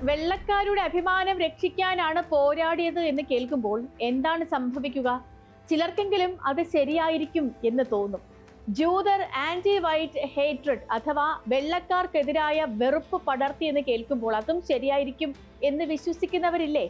വെള്ളക്കാരുടെ അഭിമാനം രക്ഷിക്കാനാണ് പോരാടിയത് എന്ന് കേൾക്കുമ്പോൾ എന്താണ് സംഭവിക്കുക? ചിലർക്കെങ്കിലും അത് ശരിയായിരിക്കും എന്ന് തോന്നും. ജൂതർ ആന്റി വൈറ്റ് ഹേറ്റ്രഡ് അഥവാ വെള്ളക്കാർക്കെതിരായ വെറുപ്പ് പടർത്തി എന്ന് കേൾക്കുമ്പോൾ അതും ശരിയായിരിക്കും എന്ന് വിശ്വസിക്കുന്നവരില്ലേ?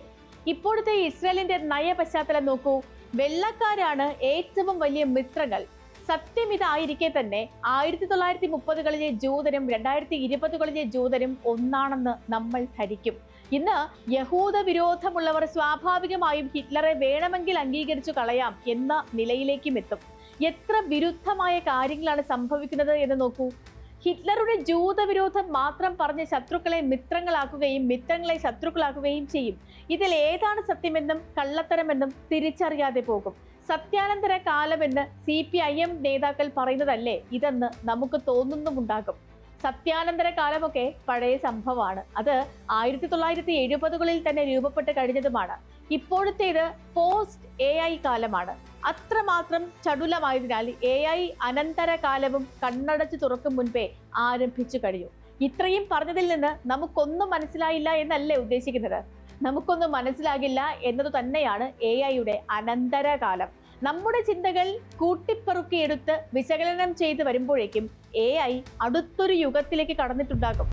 ഇപ്പോഴത്തെ ഇസ്രായേലിന്റെ നയ പശ്ചാത്തലം നോക്കൂ. വെള്ളക്കാരാണ് ഏറ്റവും വലിയ മിത്രങ്ങൾ. സത്യം ഇതായിരിക്കെ തന്നെ 1930കളിലെ ജൂതരും 2020കളിലെ ജൂതരും ഒന്നാണെന്ന് നമ്മൾ ധരിക്കും. ഇന്ന് യഹൂദ വിരോധമുള്ളവർ സ്വാഭാവികമായും ഹിറ്റ്ലറെ വേണമെങ്കിൽ അംഗീകരിച്ചു കളയാം എന്ന നിലയിലേക്കും എത്തും. എത്ര വിരുദ്ധമായ കാര്യങ്ങളാണ് സംഭവിക്കുന്നത് എന്ന് നോക്കൂ. ഹിറ്റ്ലറുടെ ജൂതവിരോധം മാത്രം പറഞ്ഞ് ശത്രുക്കളെ മിത്രങ്ങളാക്കുകയും മിത്രങ്ങളെ ശത്രുക്കളാക്കുകയും ചെയ്യും. ഇതിൽ ഏതാണ് സത്യമെന്നും കള്ളത്തരമെന്നും തിരിച്ചറിയാതെ പോകും. സത്യാനന്തര കാലമെന്ന് CPIM നേതാക്കൾ പറയുന്നതല്ലേ ഇതെന്ന് നമുക്ക് തോന്നുന്നുമുണ്ടാകും. സത്യാനന്തര കാലമൊക്കെ പഴയ സംഭവമാണ്. അത് 1970കളിൽ തന്നെ രൂപപ്പെട്ട് കഴിഞ്ഞതുമാണ്. ഇപ്പോഴത്തേത് പോസ്റ്റ് AI കാലമാണ്. അത്രമാത്രം ചടുലമായതിനാൽ AI അനന്തര കാലവും കണ്ണടച്ചു തുറക്കും മുൻപേ ആരംഭിച്ചു കഴിഞ്ഞു. ഇത്രയും പറഞ്ഞതിൽ നിന്ന് നമുക്കൊന്നും മനസ്സിലായില്ല എന്നല്ലേ ഉദ്ദേശിക്കുന്നത്? നമുക്കൊന്നും മനസ്സിലാകില്ല എന്നതു തന്നെയാണ് AI-യുടെ അനന്തരകാലം. നമ്മുടെ ചിന്തകൾ കൂട്ടിപ്പെറുക്കിയെടുത്ത് വിശകലനം ചെയ്ത് വരുമ്പോഴേക്കും AI അടുത്തൊരു യുഗത്തിലേക്ക് കടന്നിട്ടുണ്ടാകും.